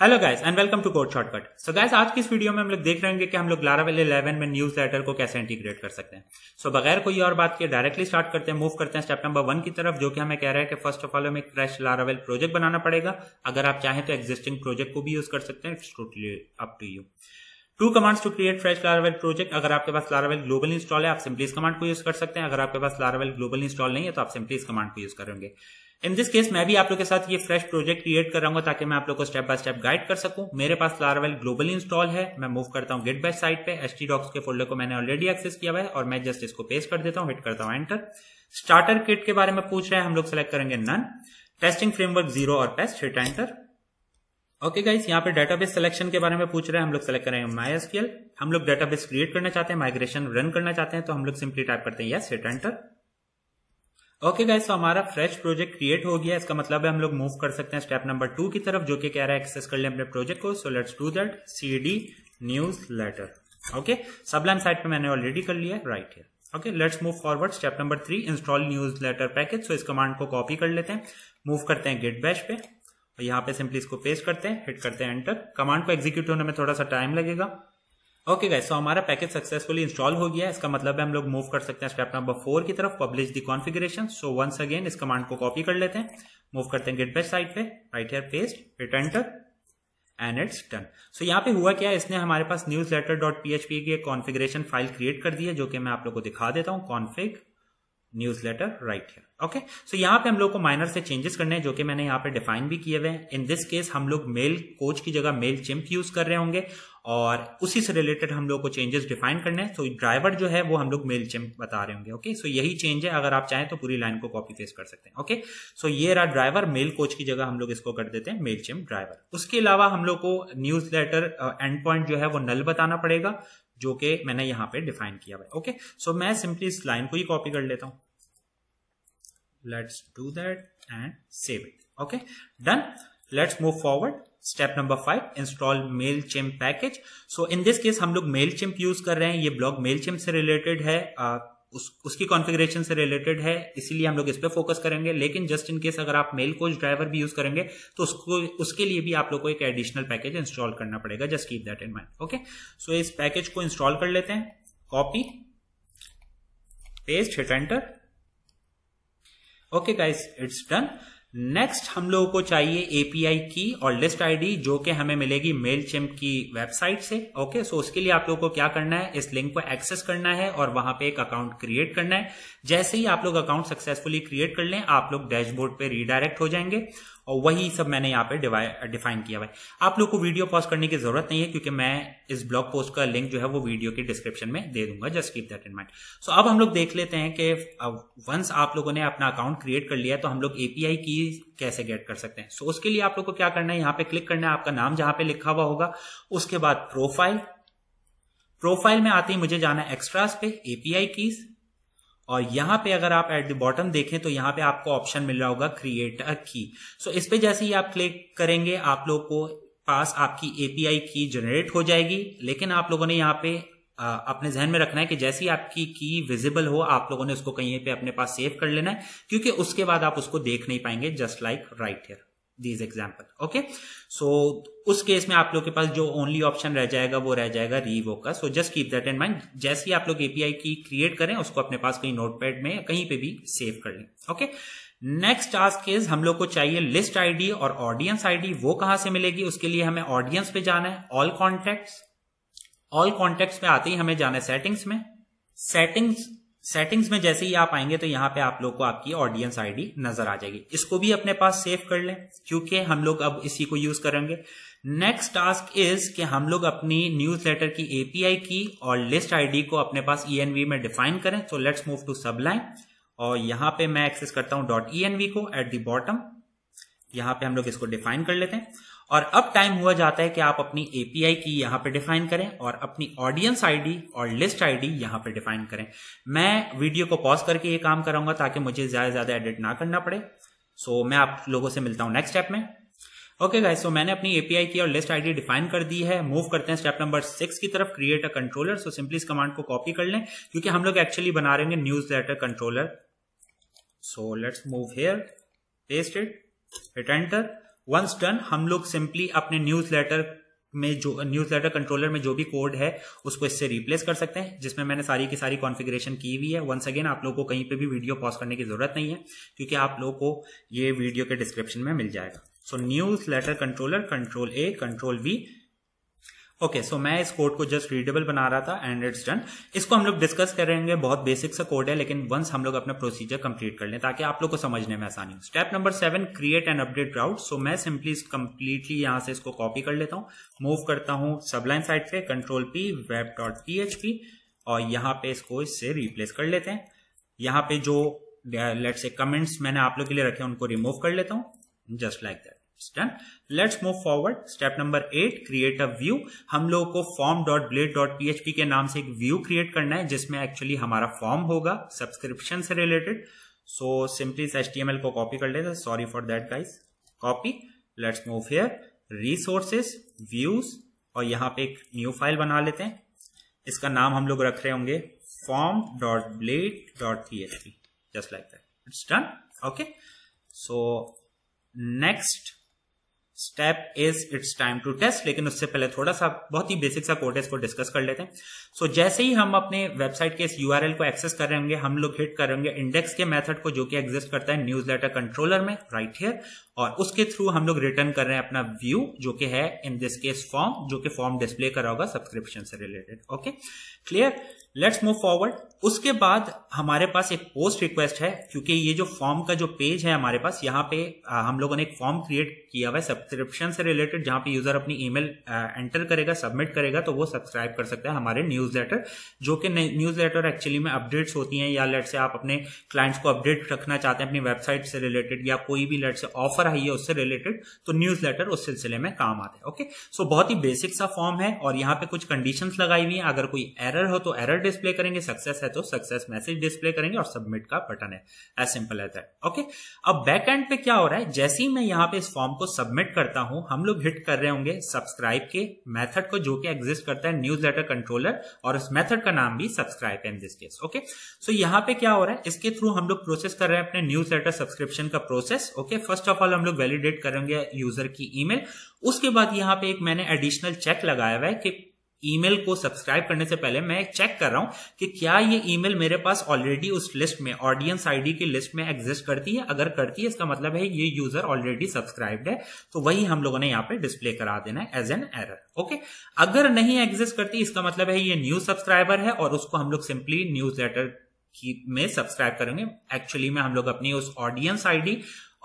Hello guys and welcome to code shortcut. So guys, आज की इस वीडियो में हम लोग देख रहे हैं कि हम लोग Laravel 11 में न्यूज लेटर को कैसे इंटीग्रेट कर सकते हैं। सो बगैर कोई और बात किए डायरेक्टली स्टार्ट करते हैं, मूव करते हैं स्टेप नंबर 1 की तरफ, जो कि हमें कह रहा है कि फर्स्ट ऑफ ऑल हमें एक फ्रेश Laravel प्रोजेक्ट बनाना पड़ेगा। अगर आप चाहें तो एग्जिस्टिंग प्रोजेक्ट को भी यूज कर सकते हैं, it's totally up to you. 2 commands to create fresh Laravel project. अगर आपके पास Laravel ग्लोबल इंस्टॉल है, आप सिंपली इस कमांड को यूज कर सकते हैं। अगर आपके पास Laravel ग्लोबल इंस्टॉल नहीं है तो आप सिंपली इस कमांड को यूज करेंगे। इन दिस केस मैं भी आप लोग के साथ ये फ्रेश प्रोजेक्ट क्रिएट कर रहा हूं ताकि मैं आप लोग को स्टेप बाय स्टेप गाइड कर सकूं। मेरे पास Laravel ग्लोबल इंस्टॉल है। मैं मूव करता हूं गिट बैश साइट पे। htdocs के फोल्डर को मैंने ऑलरेडी एक्सेस किया हुआ है और मैं जस्ट इसको पेस्ट कर देता हूं, हिट करता हूं एंटर। स्टार्टर किट के बारे में पूछ रहे हैं, हम लोग सेलेक्ट करेंगे नन। टेस्टिंग फ्रेमवर्क 0 और paste, hit enter. Okay guys, यहाँ पे डेटाबेस सिलेक्शन के बारे में पूछ रहे हैं, हम लोग सेलेक्ट करेंगे MySQL। हम लोग डेटाबेस क्रिएट करना चाहते हैं, माइग्रेशन रन करना चाहते हैं, तो हम लोग सिंपली टाइप करते हैं yes, hit enter. Okay guys, तो हमारा फ्रेश प्रोजेक्ट क्रिएट हो गया। इसका मतलब है हम लोग मूव कर सकते हैं स्टेप नंबर 2 की तरफ, जो कि कह रहा है एक्सेस कर ले अपने प्रोजेक्ट को। So let's do that, cd newsletter. Okay, sublime site पे मैंने ऑलरेडी कर लिया है, right here. Okay, let's move forward. Step number 3, install newsletter package. So इस कमांड को कॉपी कर लेते हैं, मूव करते हैं गिट बैश पे और यहाँ पे सिंपली इसको पेस्ट करते हैं, हिट करते हैं एंटर। कमांड को एग्जीक्यूट होने में थोड़ा सा टाइम लगेगा। ओके गाइस, सो हमारा पैकेज सक्सेसफुली इंस्टॉल हो गया है। इसका मतलब है हम लोग मूव कर सकते हैं स्टेप नंबर 4 की तरफ, publish the configuration. So once again इस कमांड को कॉपी कर लेते हैं, मूव करते हैं गिट बैश साइट पे, right here paste, hit enter and it's done. So यहाँ पे हुआ क्या है, इसने हमारे पास newsletter.php की एक कॉन्फ़िगरेशन फाइल क्रिएट कर दी है, जो कि मैं आप लोग को दिखा देता हूँ। Config newsletter, right here. Okay, so यहाँ पे हम लोग को माइनर से चेंजेस करने हैं, जो कि मैंने यहाँ पे डिफाइन भी किए हुए हैं। इन दिस केस हम लोग मेल कोच की जगह मेल चिम्प यूज कर रहे होंगे और उसी से रिलेटेड हम लोग को चेंजेस डिफाइन करने हैं। तो ड्राइवर जो है वो हम लोग मेल चिम्प बता रहे होंगे। ओके, सो यही चेंज है। अगर आप चाहें तो पूरी लाइन को कॉपी पेस्ट कर सकते हैं। ओके, सो ये रहा ड्राइवर, मेल कोच की जगह हम लोग इसको कर देते हैं मेल चिम्प ड्राइवर। उसके अलावा हम लोग को न्यूज लेटर एंड पॉइंट जो है वो नल बताना पड़ेगा, जो कि मैंने यहाँ पे डिफाइन किया हुआ है। ओके, सो मैं सिंपली इस लाइन को ही कॉपी कर लेता हूँ। Let's do that and save it. Okay, done. Let's move forward. Step number 5, install MailChimp package. So in this case हम लोग MailChimp यूज कर रहे हैं। ये ब्लॉग MailChimp से रिलेटेड है, उसकी कॉन्फ़िगरेशन से रिलेटेड है, इसीलिए हम लोग इस पे फोकस करेंगे। लेकिन जस्ट इन केस अगर आप मेल कोच ड्राइवर भी यूज करेंगे तो उसके लिए भी आप लोग को एक एडिशनल पैकेज इंस्टॉल करना पड़ेगा। Just keep that in mind. Okay, so इस पैकेज को इंस्टॉल कर लेते हैं, copy paste, hit enter. Okay guys, it's done. Next हम लोगों को चाहिए एपीआई की और लिस्ट आईडी, जो कि हमें मिलेगी मेलचिम्प की वेबसाइट से। ओके, सो उसके लिए आप लोगों को क्या करना है, इस लिंक को एक्सेस करना है और वहां पे एक अकाउंट क्रिएट करना है। जैसे ही आप लोग अकाउंट सक्सेसफुली क्रिएट कर लें, आप लोग डैशबोर्ड पे रीडायरेक्ट हो जाएंगे और वही सब मैंने यहाँ पे डिफाइन किया हुआ है। आप लोग को वीडियो पॉज करने की जरूरत नहीं है, क्योंकि मैं इस ब्लॉग पोस्ट का लिंक जो है वो वीडियो की डिस्क्रिप्शन में दे दूंगा। Just keep that in mind. So अब हम लोग देख लेते हैं कि वंस आप लोगों ने अपना अकाउंट क्रिएट कर लिया है तो हम लोग एपीआई की कैसे गेट कर सकते हैं। सो उसके लिए आप लोग को क्या करना है, यहाँ पे क्लिक करना है, आपका नाम जहां पे लिखा हुआ होगा, उसके बाद प्रोफाइल में आते ही मुझे जाना है एक्स्ट्रास पे, एपीआई कीज, और यहां पे अगर आप एट द बॉटम देखें तो यहां पे आपको ऑप्शन मिल रहा होगा क्रिएट अ की। सो इस पे जैसे ही आप क्लिक करेंगे, आप लोग को पास आपकी एपीआई की जनरेट हो जाएगी। लेकिन आप लोगों ने यहाँ पे अपने ध्यान में रखना है कि जैसे ही आपकी की विजिबल हो, आप लोगों ने उसको कहीं पे अपने पास सेव कर लेना है, क्योंकि उसके बाद आप उसको देख नहीं पाएंगे। Just like right here this example. Okay, so उस केस में आप लोग के पास जो ओनली ऑप्शन रह जाएगा वो रह जाएगा रीवोक का। So just keep that in mind. जैसे ही आप लोग एपीआई की क्रिएट करें, उसको अपने पास कहीं नोटपैड में कहीं पे भी सेव कर लें। ओके, नेक्स्ट टास्क इज हम लोग को चाहिए लिस्ट आईडी और ऑडियंस आईडी। वो कहां से मिलेगी, उसके लिए हमें ऑडियंस पे जाना है, ऑल कॉन्टेक्ट्स पे आते ही हमें जाना है सेटिंग्स में। सेटिंग्स में जैसे ही आप आएंगे तो यहाँ पे आप लोग को आपकी ऑडियंस आईडी नजर आ जाएगी। इसको भी अपने पास सेव कर लें, क्योंकि हम लोग अब इसी को यूज करेंगे। नेक्स्ट टास्क इज कि हम लोग अपनी न्यूज़लेटर की एपीआई की और लिस्ट आईडी को अपने पास env में डिफाइन करें। तो लेट्स मूव टू सबलाइन और यहाँ पे मैं एक्सेस करता हूं .env को एट द बॉटम। यहाँ पे हम लोग इसको डिफाइन कर लेते हैं और अब टाइम हुआ जाता है कि आप अपनी एपीआई की यहाँ पे डिफाइन करें और अपनी ऑडियंस आईडी और लिस्ट आईडी यहाँ पे डिफाइन करें। मैं वीडियो को पॉज करके ये काम कराऊंगा ताकि मुझे ज्यादा एडिट ना करना पड़े। सो मैं आप लोगों से मिलता हूं नेक्स्ट स्टेप में। ओके गाइस, सो मैंने अपनी एपीआई की और लिस्ट आईडी डिफाइन कर दी है। मूव करते हैं स्टेप नंबर 6 की तरफ, create a controller. So simply इस कमांड को कॉपी कर लें, क्योंकि हम लोग एक्चुअली बना रहे हैं newsletter controller. So let's move here, paste it, hit enter. Once done, हम लोग सिंपली अपने न्यूज़लेटर में जो न्यूज़लेटर कंट्रोलर में जो भी कोड है उसको इससे रिप्लेस कर सकते हैं, जिसमें मैंने सारी की सारी कॉन्फ़िगरेशन की हुई है। वंस अगेन आप लोगों को कहीं पे भी वीडियो पॉज करने की जरूरत नहीं है, क्योंकि आप लोगों को ये वीडियो के डिस्क्रिप्शन में मिल जाएगा। So newsletter controller, control A, control V. Okay, so मैं इस कोड को जस्ट रीडेबल बना रहा था एंड इट्स डन। इसको हम लोग डिस्कस करेंगे, बहुत बेसिक सा कोड है, लेकिन वंस हम लोग अपना प्रोसीजर कंप्लीट कर लें ताकि आप लोग को समझने में आसानी हो। Step number 7, create and update route. So मैं सिंपली कंप्लीटली यहां से इसको कॉपी कर लेता हूं, मूव करता हूं सबलाइन साइड पे, कंट्रोल पी, web.php, और यहाँ पे इसको इससे रिप्लेस कर लेते हैं। यहाँ पे जो लेट्स से कमेंट्स मैंने आप लोग के लिए रखे हैं उनको रिमूव कर लेता हूं, just like that. Done. Let's move forward. Step number 8, create a view. हम लोगों को form.blade.php के नाम से एक व्यू क्रिएट करना है जिसमें एक्चुअली हमारा फॉर्म होगा सब्सक्रिप्शन से रिलेटेड। सो सिंपली इस HTML को कॉपी कर लेते हैं, sorry for that guys, copy. Let's move here, resources, views, और यहाँ पे एक न्यू फाइल बना लेते हैं। इसका नाम हम लोग रख रहे होंगे form.blade.php, just like that. It's done. Okay, so next step is it's time to test. लेकिन उससे पहले थोड़ा सा बहुत ही बेसिक सा कोड है, इसको डिस्कस कर लेते हैं। सो जैसे ही हम अपने वेबसाइट के इस URL को एक्सेस कर रहे होंगे, हम लोग हिट कर रहे होंगे इंडेक्स के मेथड को जो कि एग्जिस्ट करता है न्यूज़लेटर कंट्रोलर में, राइट हियर, और उसके थ्रू हम लोग रिटर्न कर रहे हैं अपना व्यू जो कि है इन दिस केस फॉर्म, जो कि फॉर्म डिस्प्ले कर रहा होगा सब्सक्रिप्शन से related. Okay, clear. Let's move forward. उसके बाद हमारे पास एक पोस्ट रिक्वेस्ट है, क्योंकि ये जो फॉर्म का जो पेज है हमारे पास, यहाँ पे हम लोगों ने एक फॉर्म क्रिएट किया हुआ है सब्सक्रिप्शन से रिलेटेड, जहां पे यूजर अपनी ईमेल एंटर करेगा, सबमिट करेगा, तो वो सब्सक्राइब कर सकता है हमारे न्यूज़लेटर, जो कि न्यूज़लेटर एक्चुअली में अपडेट्स होती हैं, या लेट से आप अपने क्लाइंट्स को अपडेट रखना चाहते हैं अपनी वेबसाइट से रिलेटेड, या कोई भी लेट से ऑफर आई है उससे रिलेटेड, तो न्यूज़लेटर उस सिलसिले में काम आते हैं। ओके, सो बहुत ही बेसिक सा फॉर्म है, और यहाँ पे कुछ कंडीशंस लगाई हुई है। अगर कोई एरर हो तो एरर डिस्प्ले करेंगे, सक्सेस है तो सक्सेस मैसेज डिस्प्ले करेंगे, और सबमिट का बटन है, as simple as that. Okay, अब बैक एंड पे क्या हो रहा है, जैसे ही मैं यहाँ पे इस फॉर्म को सबमिट करता हूं, हम लोग हिट कर रहे होंगे सब्सक्राइब के मेथड को जो कि एग्जिस्ट करता है न्यूज़लेटर कंट्रोलर, और उस मेथड का नाम भी सब्सक्राइब है in this case. Okay, so यहाँ पे क्या हो रहा है, इसके थ्रू हम लोग प्रोसेस कर रहे हैं अपने न्यूज़लेटर सब्सक्रिप्शन का process. Okay, first of all हम लोग वैलिडेट करेंगे यूजर की ईमेल। उसके बाद यहाँ पे एक मैंने एडिशनल चेक लगाया हुआ है कि ईमेल को सब्सक्राइब करने से पहले मैं चेक कर रहा हूं कि क्या ये ईमेल मेरे पास ऑलरेडी उस लिस्ट में, ऑडियंस आईडी की लिस्ट में एग्जिस्ट करती है। अगर करती है, इसका मतलब है ये यूजर ऑलरेडी सब्सक्राइब्ड है, तो वही हम लोगों ने यहाँ पे डिस्प्ले करा देना है एज एन एरर। ओके, अगर नहीं एग्जिस्ट करती, इसका मतलब है ये न्यू सब्सक्राइबर है, और उसको हम लोग सिंपली न्यूज़लेटर में सब्सक्राइब करेंगे। एक्चुअली में हम लोग अपनी उस ऑडियंस आईडी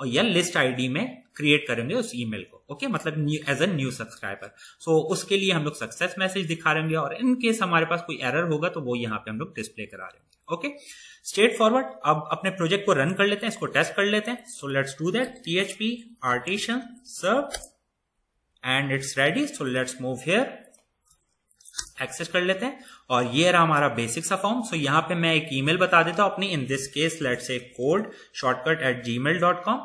या लिस्ट आईडी में क्रिएट करेंगे उस ईमेल को। ओके, मतलब एज ए न्यू सब्सक्राइबर। सो उसके लिए हम लोग सक्सेस मैसेज दिखा रहेंगे, और इन केस हमारे पास कोई एरर होगा तो वो यहाँ पे हम लोग डिस्प्ले करा रहे हैं। Okay, straight forward. अब अपने प्रोजेक्ट को रन कर लेते हैं, इसको टेस्ट कर लेते हैं। So let's do that, php artisan serve, and it's ready. So let's move here, access कर लेते हैं, और ये रहा हमारा बेसिक सा फॉर्म। सो यहाँ पे मैं एक ईमेल बता देता हूं अपनी, in this case let's say code shortcut@gmail.com।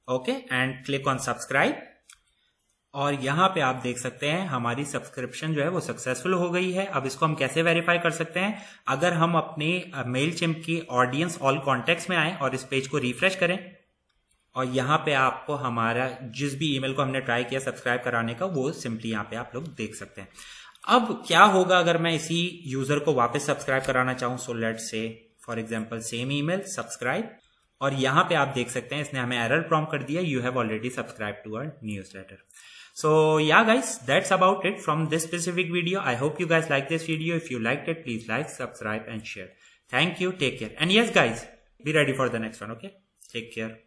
Okay, and click on subscribe, और यहाँ पे आप देख सकते हैं हमारी सब्सक्रिप्शन जो है वो सक्सेसफुल हो गई है। अब इसको हम कैसे वेरीफाई कर सकते हैं, अगर हम अपने मेलचिम्प की ऑडियंस ऑल कॉन्टेक्ट्स में आए और इस पेज को रिफ्रेश करें, और यहाँ पे आपको हमारा जिस भी ईमेल को हमने ट्राई किया सब्सक्राइब कराने का, वो सिंपली यहाँ पे आप लोग देख सकते हैं। अब क्या होगा अगर मैं इसी यूजर को वापस सब्सक्राइब कराना चाहूं, so let's say for example same email subscribe, और यहाँ पे आप देख सकते हैं इसने हमें एरर प्रॉम्प्ट कर दिया, you have already subscribe to our newsletter. So yeah guys, that's about it from this specific video. I hope you guys like this video. If you liked it, please like, subscribe and share. Thank you. Take care. And yes guys, be ready for the next one. Okay, take care.